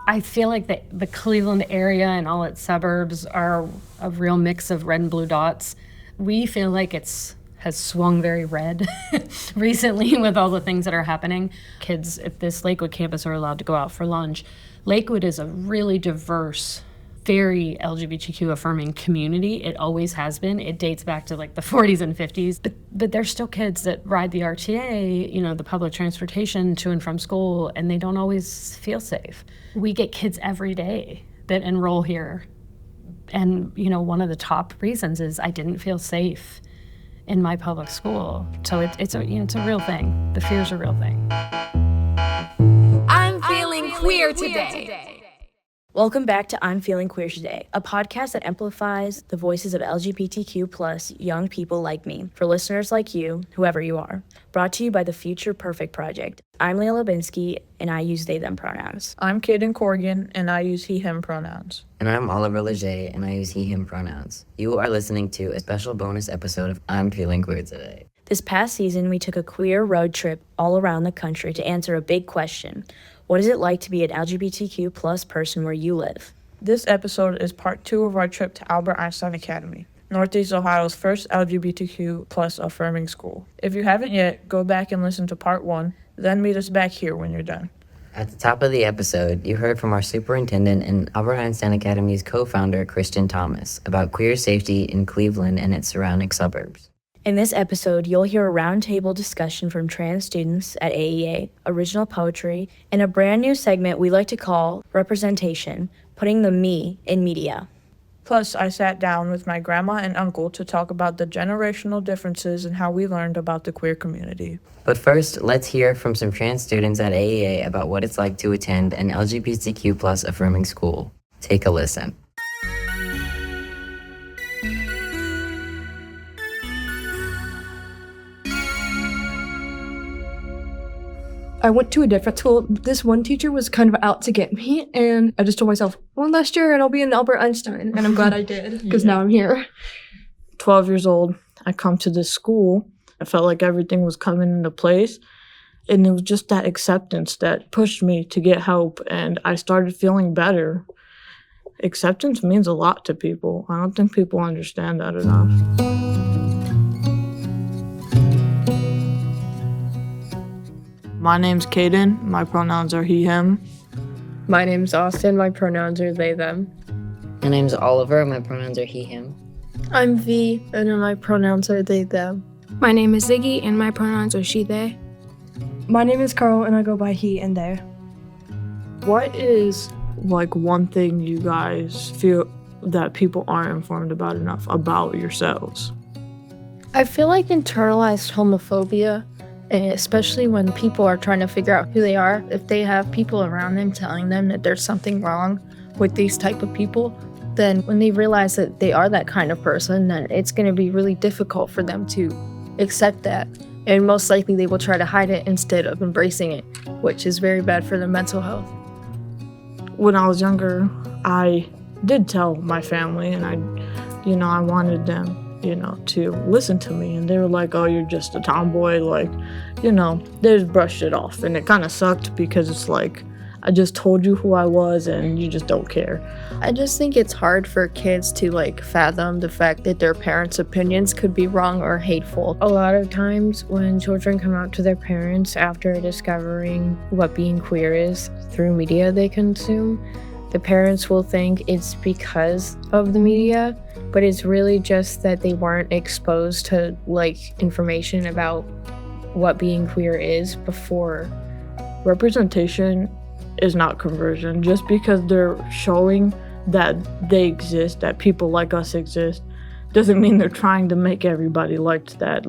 I feel like the Cleveland area and all its suburbs are a real mix of red and blue dots. We feel like has swung very red recently with all the things that are happening. Kids at this Lakewood campus are allowed to go out for lunch. Lakewood is a really diverse, very LGBTQ affirming community. It always has been. It dates back to like the 40s and 50s. But there's still kids that ride the RTA, the public transportation to and from school, and they don't always feel safe. We get kids every day that enroll here. And, one of the top reasons is I didn't feel safe in my public school. So it's a real thing. The fear's a real thing. I'm feeling queer today. Welcome back to I'm Feeling Queer Today, a podcast that amplifies the voices of LGBTQ plus young people like me, for listeners like you, whoever you are. Brought to you by the Future Perfect Project. I'm Leah Lubinsky, and I use they, them pronouns. I'm Caiden Corrigan, and I use he, him pronouns. And I'm Oliver Leger, and I use he, him pronouns. You are listening to a special bonus episode of I'm Feeling Queer Today. This past season, we took a queer road trip all around the country to answer a big question. What is it like to be an LGBTQ plus person where you live? This episode is part 2 of our trip to Albert Einstein Academy, Northeast Ohio's first LGBTQ plus affirming school. If you haven't yet, go back and listen to part 1, then meet us back here when you're done. At the top of the episode, you heard from our superintendent and Albert Einstein Academy's co-founder, Christian Thomas, about queer safety in Cleveland and its surrounding suburbs. In this episode, you'll hear a roundtable discussion from trans students at AEA, original poetry, and a brand new segment we like to call Representation, putting the me in media. Plus, I sat down with my grandma and uncle to talk about the generational differences and how we learned about the queer community. But first, let's hear from some trans students at AEA about what it's like to attend an LGBTQ plus affirming school. Take a listen. I went to a different school. This one teacher was kind of out to get me, and I just told myself, one last year and I'll be in Albert Einstein, and I'm glad I did, because now I'm here. 12 years old, I come to this school. I felt like everything was coming into place, and it was just that acceptance that pushed me to get help, and I started feeling better. Acceptance means a lot to people. I don't think people understand that enough. My name's Caiden. My pronouns are he, him. My name's Austin. My pronouns are they, them. My name's Oliver. My pronouns are he, him. I'm V, and my pronouns are they, them. My name is Ziggy, and my pronouns are she, they. My name is Carl, and I go by he and they. What is, one thing you guys feel that people aren't informed about enough about yourselves? I feel like internalized homophobia, and especially when people are trying to figure out who they are, if they have people around them telling them that there's something wrong with these type of people, then when they realize that they are that kind of person, then it's going to be really difficult for them to accept that. And most likely they will try to hide it instead of embracing it, which is very bad for their mental health. When I was younger, I did tell my family, and I wanted them to listen to me, and they were like, oh, you're just a tomboy, they just brushed it off, and it kind of sucked because it's like, I just told you who I was, and you just don't care. I just think it's hard for kids to fathom the fact that their parents' opinions could be wrong or hateful. A lot of times when children come out to their parents after discovering what being queer is through media they consume, the parents will think it's because of the media, but it's really just that they weren't exposed to information about what being queer is before. Representation is not conversion. Just because they're showing that they exist, that people like us exist, doesn't mean they're trying to make everybody like that.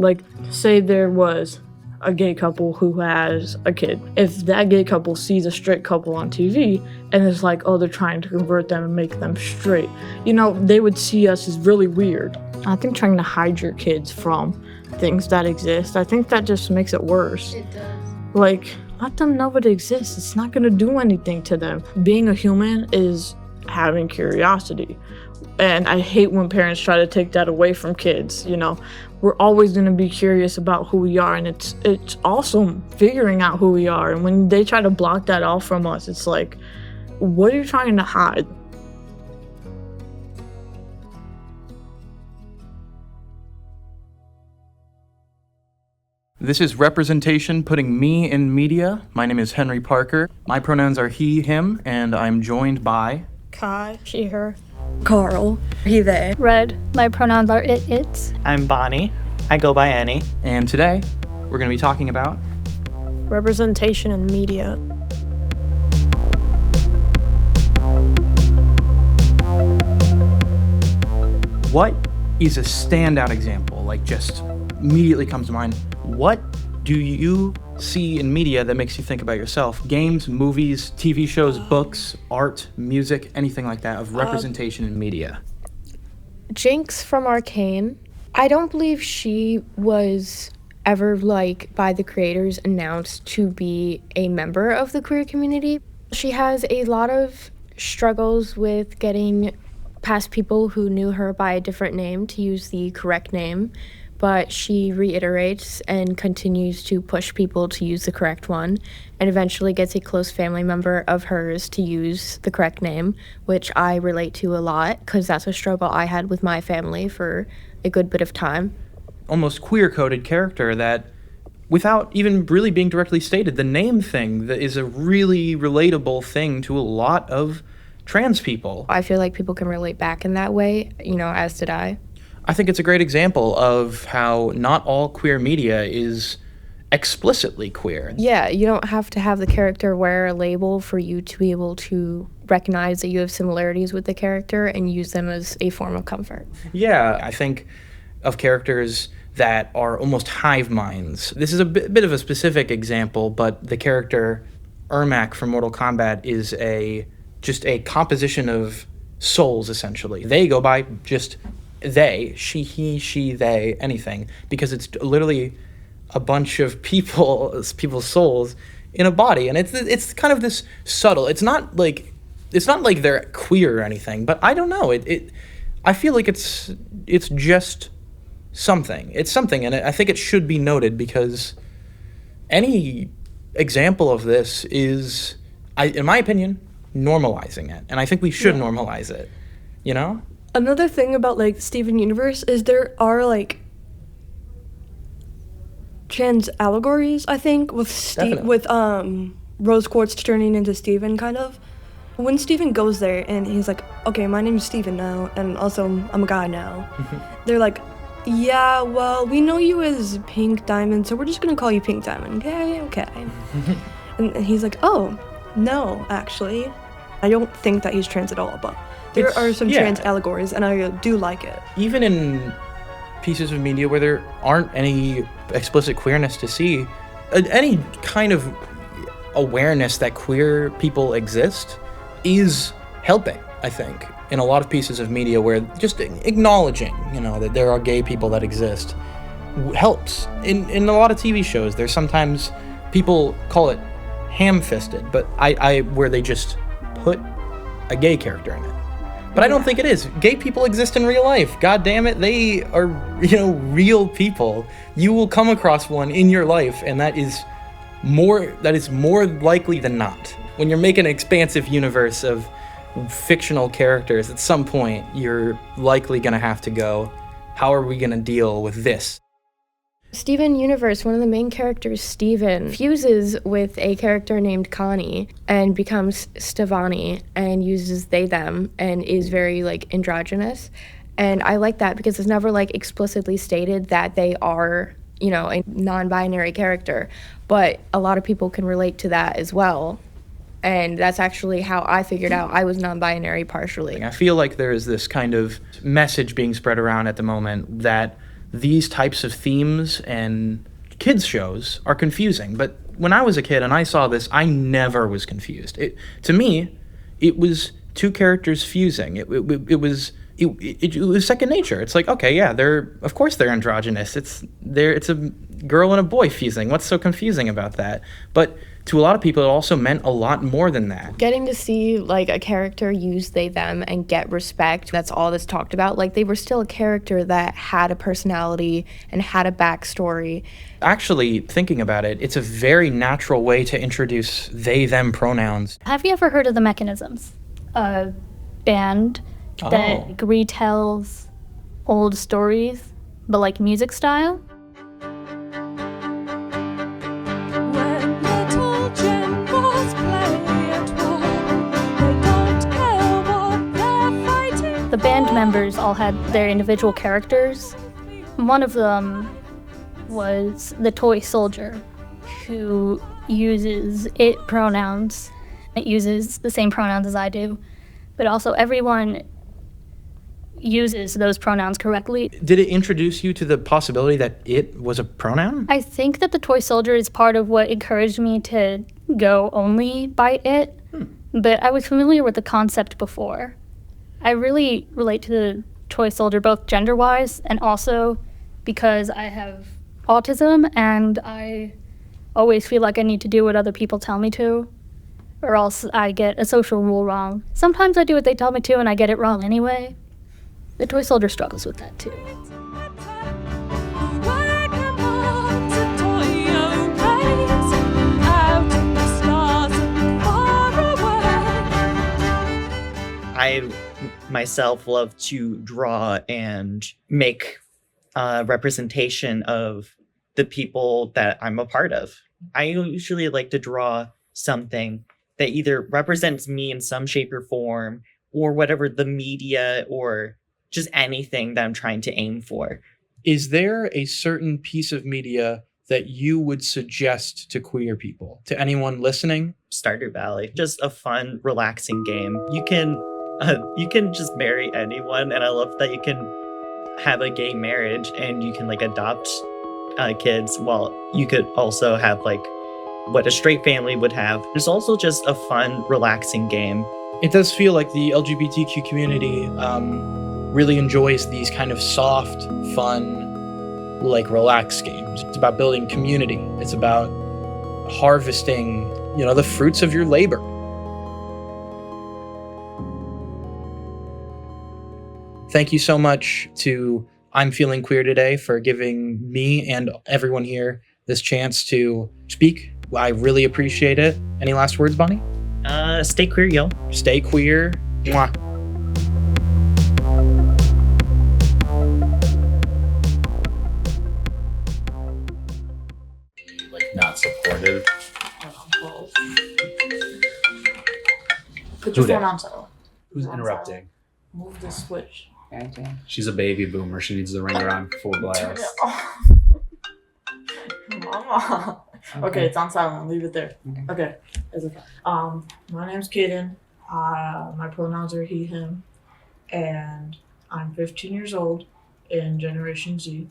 Say there was a gay couple who has a kid. If that gay couple sees a straight couple on TV and it's like, oh, they're trying to convert them and make them straight, they would see us as really weird. I think trying to hide your kids from things that exist, I think that just makes it worse. It does. Let them know it exists. It's not going to do anything to them. Being a human is having curiosity. And I hate when parents try to take that away from kids, We're always going to be curious about who we are, and it's awesome figuring out who we are. And when they try to block that off from us, it's like, what are you trying to hide? This is Representation Putting Me in Media. My name is Henry Parker. My pronouns are he, him, and I'm joined by... Kai, she, her. Carl, he, they. Red. My pronouns are it, its. I'm Bonnie. I go by Annie. And today, we're going to be talking about... Representation in media. What is a standout example, like just immediately comes to mind? What do you see in media that makes you think about yourself? Games, movies, TV shows, books, art, music, anything like that of representation in media. Jinx from Arcane. I don't believe she was ever, by the creators announced to be a member of the queer community. She has a lot of struggles with getting past people who knew her by a different name to use the correct name, but she reiterates and continues to push people to use the correct one, and eventually gets a close family member of hers to use the correct name, which I relate to a lot because that's a struggle I had with my family for a good bit of time. Almost queer-coded character that, without even really being directly stated, the name thing that is a really relatable thing to a lot of trans people. I feel like people can relate back in that way, as did I. I think it's a great example of how not all queer media is explicitly queer. Yeah, you don't have to have the character wear a label for you to be able to recognize that you have similarities with the character and use them as a form of comfort. Yeah, I think of characters that are almost hive minds. This is a bit of a specific example, but the character Ermac from Mortal Kombat is just a composition of souls, essentially. They go by just they, she, he, she, they, anything, because it's literally a bunch of people's souls in a body, and it's kind of this subtle. It's not like they're queer or anything, but I don't know. I feel like it's just something. It's something, and I think it should be noted because any example of this is, in my opinion, normalizing it, and I think we should normalize it. Another thing about Steven Universe is there are trans allegories, I think, with Rose Quartz turning into Steven, kind of. When Steven goes there and he's like, okay, my name is Steven now, and also I'm a guy now. They're like, yeah, well, we know you as Pink Diamond, so we're just gonna call you Pink Diamond, okay. And he's like, oh, no, actually, I don't think that he's trans at all, but there are some trans allegories, and I do like it. Even in pieces of media where there aren't any explicit queerness to see, any kind of awareness that queer people exist is helping, I think, in a lot of pieces of media where just acknowledging, that there are gay people that exist helps. In a lot of TV shows, there's sometimes people call it ham-fisted, but where they just put a gay character in it. But I don't think it is. Gay people exist in real life. God damn it, they are, real people. You will come across one in your life, and that is more likely than not. When you're making an expansive universe of fictional characters, at some point, you're likely gonna have to go, how are we gonna deal with this? Steven Universe, one of the main characters, Steven, fuses with a character named Connie and becomes Stevani and uses they, them, and is very, androgynous. And I like that because it's never, explicitly stated that they are, a non-binary character. But a lot of people can relate to that as well. And that's actually how I figured out I was non-binary partially. I feel like there is this kind of message being spread around at the moment that these types of themes and kids shows are confusing. But when I was a kid and I saw this, I never was confused. To me, it was two characters fusing. It was it was second nature. It's like, okay, yeah, of course they're androgynous. It's a girl and a boy fusing. What's so confusing about that? But to a lot of people, it also meant a lot more than that. Getting to see like a character use they, them and get respect, that's all that's talked about. Like they were still a character that had a personality and had a backstory. Actually, thinking about it, it's a very natural way to introduce they, them pronouns. Have you ever heard of the Mechanisms? A band that retells old stories, but like music style. The band members all had their individual characters. One of them was the toy soldier, who uses it pronouns. It uses the same pronouns as I do, but also everyone uses those pronouns correctly. Did it introduce you to the possibility that it was a pronoun? I think that the toy soldier is part of what encouraged me to go only by it, but I was familiar with the concept before. I really relate to the toy soldier both gender-wise and also because I have autism and I always feel like I need to do what other people tell me to, or else I get a social rule wrong. Sometimes I do what they tell me to and I get it wrong anyway. The toy soldier struggles with that too. I myself love to draw and make representation of the people that I'm a part of. I usually like to draw something that either represents me in some shape or form, or whatever the media or just anything that I'm trying to aim for. Is there a certain piece of media that you would suggest to queer people, to anyone listening? Stardew Valley, just a fun, relaxing game. You can just marry anyone, and I love that you can have a gay marriage and you can like adopt kids. Well, you could also have like what a straight family would have. It's also just a fun, relaxing game. It does feel like the LGBTQ community really enjoys these kind of soft, fun, like relaxed games. It's about building community. It's about harvesting, the fruits of your labor. Thank you so much to I'm Feeling Queer Today for giving me and everyone here this chance to speak. I really appreciate it. Any last words, Bonnie? Stay queer, yo. Stay queer. Mwah. Not supportive. Put your phone on silent. Who's interrupting? Move the switch. She's a baby boomer. She needs the ringer on full blast. Mama. Okay, it's on silent. Leave it there. Okay. It's okay. My name's Caiden. My pronouns are he, him, and I'm 15 years old in Generation Z.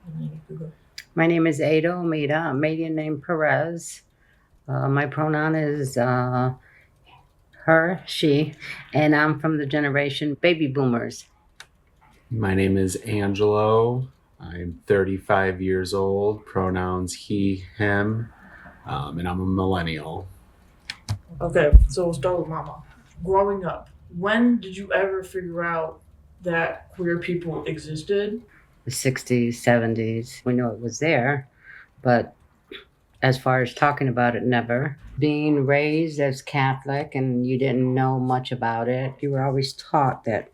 And then you can go. My name is Ada Omida, maiden name Perez. My pronoun is her, she, and I'm from the generation baby boomers. My name is Angelo. I'm 35 years old, pronouns he, him, and I'm a millennial. Okay, so we'll start with Mama. Growing up, when did you ever figure out that queer people existed? The 60s, 70s, we know it was there, but as far as talking about it, never. Being raised as Catholic and you didn't know much about it, you were always taught that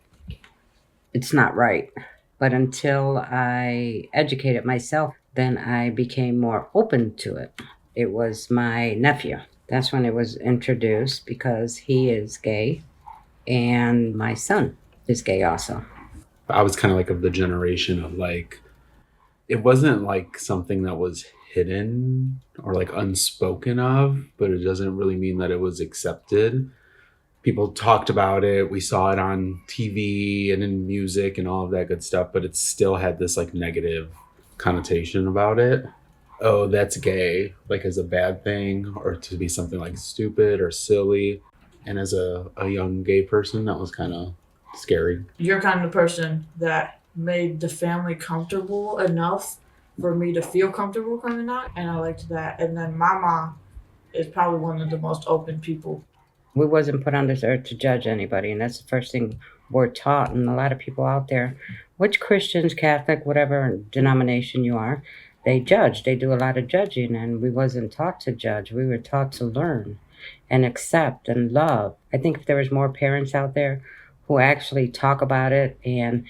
it's not right. But until I educated myself, then I became more open to it. It was my nephew. That's when it was introduced because he is gay and my son is gay also. I was kind of like of the generation of like, it wasn't like something that was hidden or like unspoken of, but it doesn't really mean that it was accepted. People talked about it. We saw it on TV and in music and all of that good stuff, but it still had this like negative connotation about it. Oh, that's gay, like as a bad thing or to be something like stupid or silly. And as a young gay person, that was kind of scary. You're kind of the person that made the family comfortable enough for me to feel comfortable coming out, and I liked that. And then my mom is probably one of the most open people. We wasn't put on this earth to judge anybody, and that's the first thing we're taught. And a lot of people out there, which Christians, Catholic, whatever denomination you are, they judge. They do a lot of judging, and we wasn't taught to judge. We were taught to learn and accept and love. I think if there was more parents out there who actually talk about it and,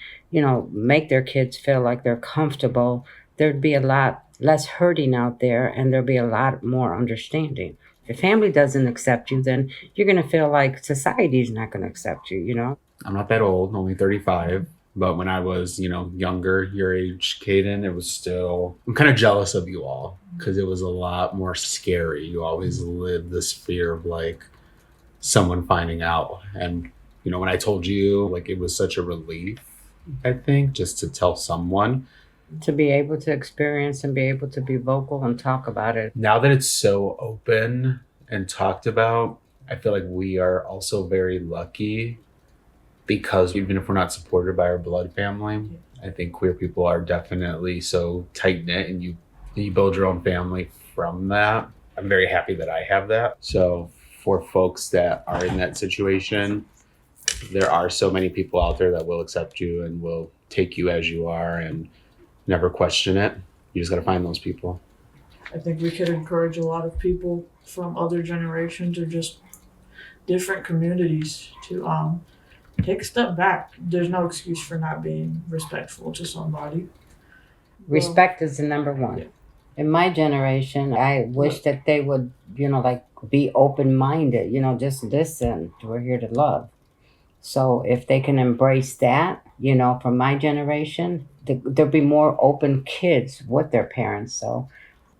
make their kids feel like they're comfortable, there'd be a lot less hurting out there, and there'd be a lot more understanding. If your family doesn't accept you, then you're going to feel like society's not going to accept you, I'm not that old, only 35. But when I was, younger, your age, Caiden, it was still... I'm kind of jealous of you all because it was a lot more scary. You always lived this fear of, someone finding out. And, when I told you, it was such a relief, I think, just to tell someone. To be able to experience and be able to be vocal and talk about it. Now that it's so open and talked about, I feel like we are also very lucky because even if we're not supported by our blood family, I think queer people are definitely so tight-knit, and you build your own family from that. I'm very happy that I have that. So for folks that are in that situation, there are so many people out there that will accept you and will take you as you are and never question it. You just got to find those people. I think we could encourage a lot of people from other generations or just different communities to take a step back. There's no excuse for not being respectful to somebody. Respect is the number one. Yeah. In my generation, I wish that they would, be open-minded, just listen. We're here to love. So if they can embrace that, from my generation, there'll be more open kids with their parents. So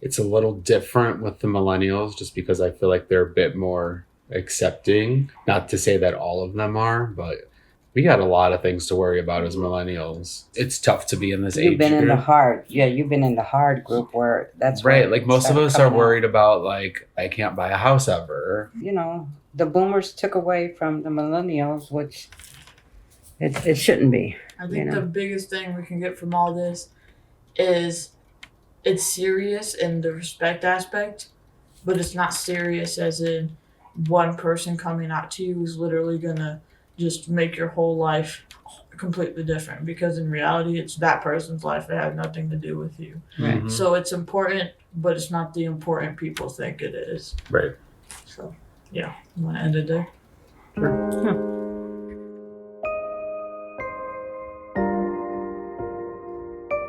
it's a little different with the millennials just because I feel like they're a bit more accepting. Not to say that all of them are, but we got a lot of things to worry about as millennials. It's tough to be in this age You've been group. in the hard. Yeah, you've been in the hard group where that's right. where Most of us are worried about I can't buy a house ever. The boomers took away from the millennials, which it shouldn't be. I think the biggest thing we can get from all this is it's serious in the respect aspect, but it's not serious as in one person coming out to you is literally gonna just make your whole life completely different, because in reality it's that person's life. It has nothing to do with you. Right. Mm-hmm. So it's important, but it's not the important people think it is. Right. So yeah, I'm gonna end it there. Sure. Yeah.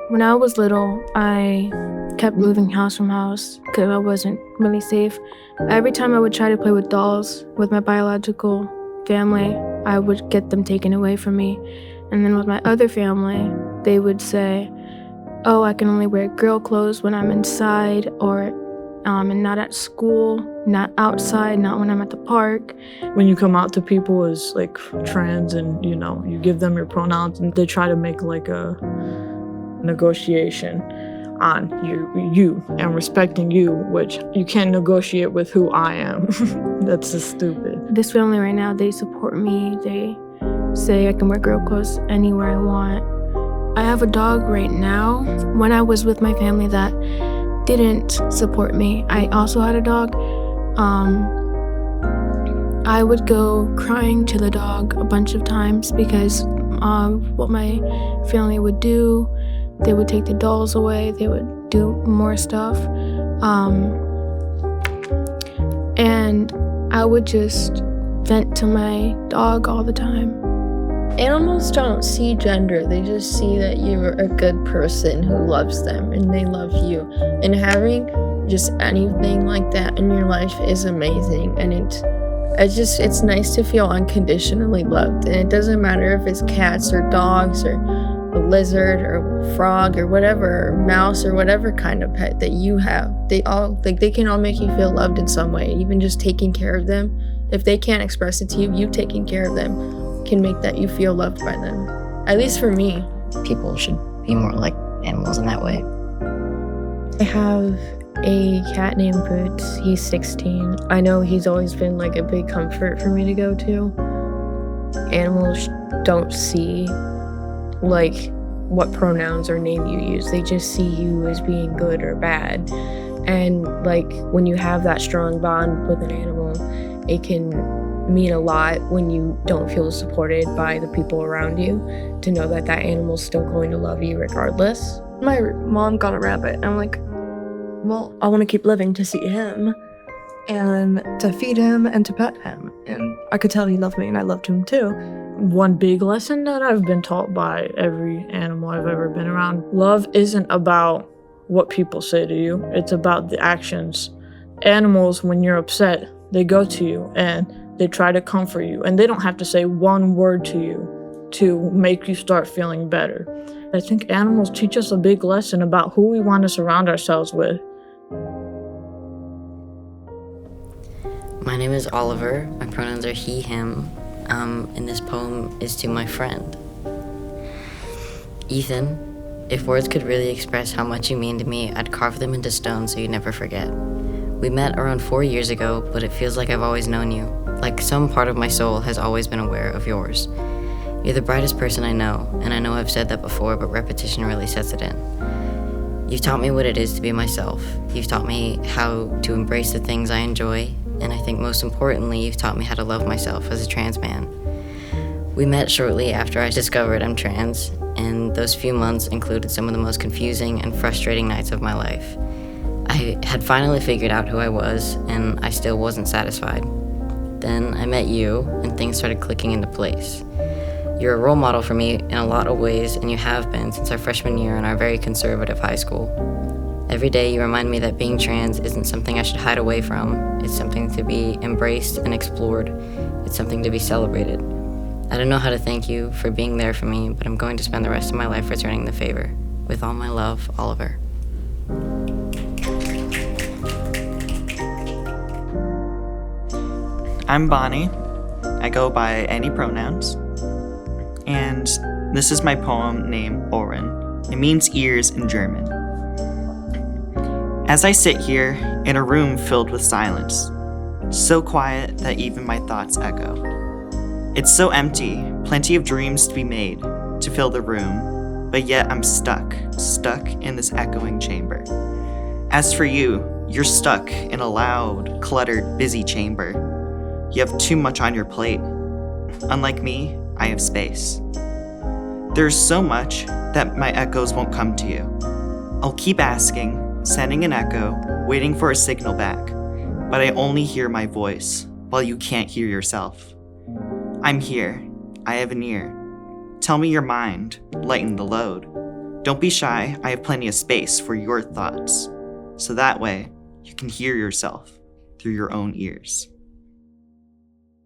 When I was little, I kept moving house from house because I wasn't really safe. Every time I would try to play with dolls with my biological family, I would get them taken away from me. And then with my other family, they would say, oh, I can only wear girl clothes when I'm inside, or and not at school, not outside, not when I'm at the park. When you come out to people as trans and you give them your pronouns, and they try to make a negotiation on you and respecting you, which you can't negotiate with who I am. That's just stupid. This family right now, they support me. They say I can wear girl clothes anywhere I want. I have a dog right now. When I was with my family that didn't support me, I also had a dog. I would go crying to the dog a bunch of times because what my family would do, they would take the dolls away, they would do more stuff. And I would just vent to my dog all the time. Animals don't see gender, they just see that you're a good person who loves them and they love you. And having just anything like that in your life is amazing. And it's nice to feel unconditionally loved. And it doesn't matter if it's cats or dogs or a lizard or frog or whatever, or mouse or whatever kind of pet that you have. They can all make you feel loved in some way. Even just taking care of them, if they can't express it to you, you taking care of them can make that you feel loved by them. At least for me. People should be more like animals in that way. I have a cat named Boots. He's 16. I know he's always been a big comfort for me to go to. Animals don't see like what pronouns or name you use. They just see you as being good or bad. And like when you have that strong bond with an animal, it can mean a lot when you don't feel supported by the people around you, to know that that animal's still going to love you regardless. My mom got a rabbit, and I'm like, well, I want to keep living to see him and to feed him and to pet him. And I could tell he loved me, and I loved him too. One big lesson that I've been taught by every animal I've ever been around: love isn't about what people say to you, it's about the actions. Animals, when you're upset, they go to you and they try to comfort you, and they don't have to say one word to you to make you start feeling better. I think animals teach us a big lesson about who we want to surround ourselves with. My name is Oliver. My pronouns are he, him. And this poem is to my friend. Ethan, if words could really express how much you mean to me, I'd carve them into stone so you'd never forget. We met around 4 years ago, but it feels like I've always known you. Like some part of my soul has always been aware of yours. You're the brightest person I know, and I know I've said that before, but repetition really sets it in. You've taught me what it is to be myself. You've taught me how to embrace the things I enjoy, and I think most importantly, you've taught me how to love myself as a trans man. We met shortly after I discovered I'm trans, and those few months included some of the most confusing and frustrating nights of my life. I had finally figured out who I was, and I still wasn't satisfied. Then I met you, and things started clicking into place. You're a role model for me in a lot of ways, and you have been since our freshman year in our very conservative high school. Every day you remind me that being trans isn't something I should hide away from. It's something to be embraced and explored. It's something to be celebrated. I don't know how to thank you for being there for me, but I'm going to spend the rest of my life returning the favor. With all my love, Oliver. I'm Bonnie. I go by any pronouns. And this is my poem named Ohren. It means ears in German. As I sit here in a room filled with silence, so quiet that even my thoughts echo. It's so empty, plenty of dreams to be made to fill the room, but yet I'm stuck in this echoing chamber. As for you, you're stuck in a loud, cluttered, busy chamber. You have too much on your plate. Unlike me, I have space. There's so much that my echoes won't come to you. I'll keep asking, sending an echo, waiting for a signal back, but I only hear my voice while you can't hear yourself. I'm here. I have an ear. Tell me your mind. Lighten the load. Don't be shy. I have plenty of space for your thoughts, so that way you can hear yourself through your own ears.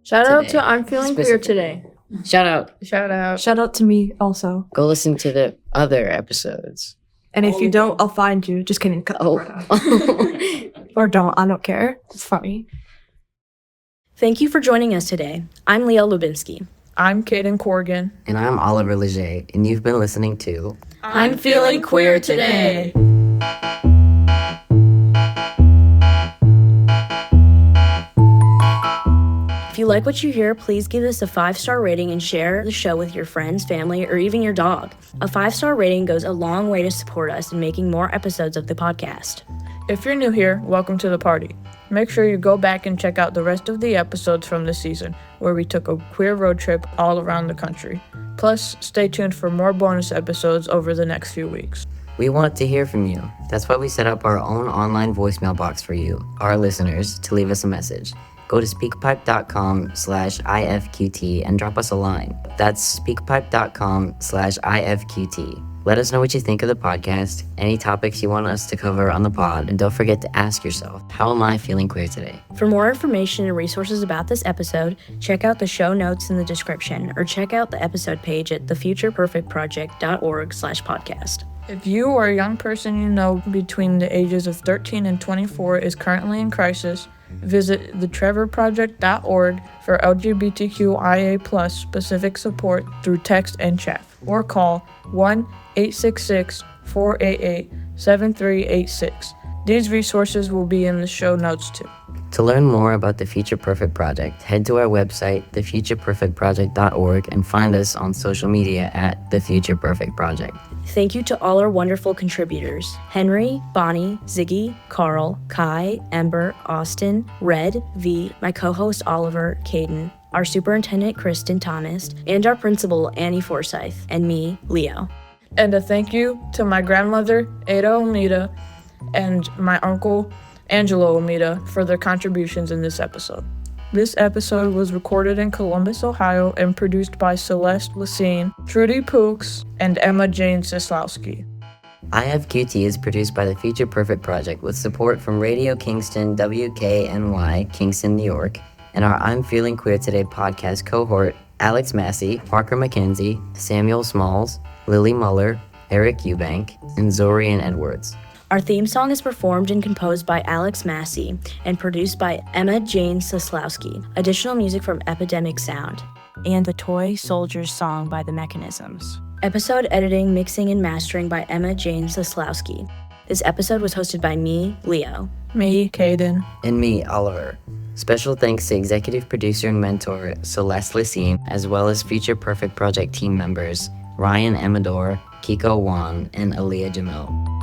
Shout out to I'm Feeling Queer today. Shout out. Shout out. Shout out to me also. Go listen to the other episodes. And if you don't, I'll find you. Just kidding. Cut the part out. Or don't. I don't care. It's funny. Thank you for joining us today. I'm Leah Lubinsky. I'm Caiden Corrigan. And I'm Oliver Leger, and you've been listening to I'm Feeling Queer Today. If you like what you hear, please give us a 5-star rating and share the show with your friends, family, or even your dog. A 5-star rating goes a long way to support us in making more episodes of the podcast. If you're new here, welcome to the party. Make sure you go back and check out the rest of the episodes from this season, where we took a queer road trip all around the country. Plus, stay tuned for more bonus episodes over the next few weeks. We want to hear from you. That's why we set up our own online voicemail box for you, our listeners, to leave us a message. Go to speakpipe.com/IFQT and drop us a line. That's speakpipe.com/IFQT. Let us know what you think of the podcast, any topics you want us to cover on the pod, and don't forget to ask yourself, how am I feeling queer today? For more information and resources about this episode, check out the show notes in the description, or check out the episode page at thefutureperfectproject.org/podcast. If you or a young person you know between the ages of 13 and 24 is currently in crisis, visit thetrevorproject.org for LGBTQIA+ specific support through text and chat, or call 1-866-488-7386. These resources will be in the show notes too. To learn more about the Future Perfect Project, head to our website, thefutureperfectproject.org, and find us on social media at The Future Perfect Project. Thank you to all our wonderful contributors: Henry, Bonnie, Ziggy, Carl, Kai, Ember, Austin, Red, V, my co-host Oliver, Caiden, our superintendent Kristen Thomas, and our principal Annie Forsyth, and me, Leo. And a thank you to my grandmother, Ada Omida, and my uncle, Angelo Omida, for their contributions in this episode. This episode was recorded in Columbus, Ohio, and produced by Celeste Lassine, Trudy Pooks, and Emma Jane Sislowski. IFQT is produced by the Future Perfect Project with support from Radio Kingston, WKNY, Kingston, New York, and our I'm Feeling Queer Today podcast cohort, Alex Massey, Parker McKenzie, Samuel Smalls, Lily Muller, Eric Eubank, and Zorian Edwards. Our theme song is performed and composed by Alex Massey and produced by Emma Jane Sislowski. Additional music from Epidemic Sound. And the Toy Soldiers song by The Mechanisms. Episode editing, mixing, and mastering by Emma Jane Sislowski. This episode was hosted by me, Leo. Me, Caiden. And me, Oliver. Special thanks to executive producer and mentor Celeste Lassine, as well as Future Perfect Project team members Ryan Amador, Kiko Wan, and Aaliyah Jamil.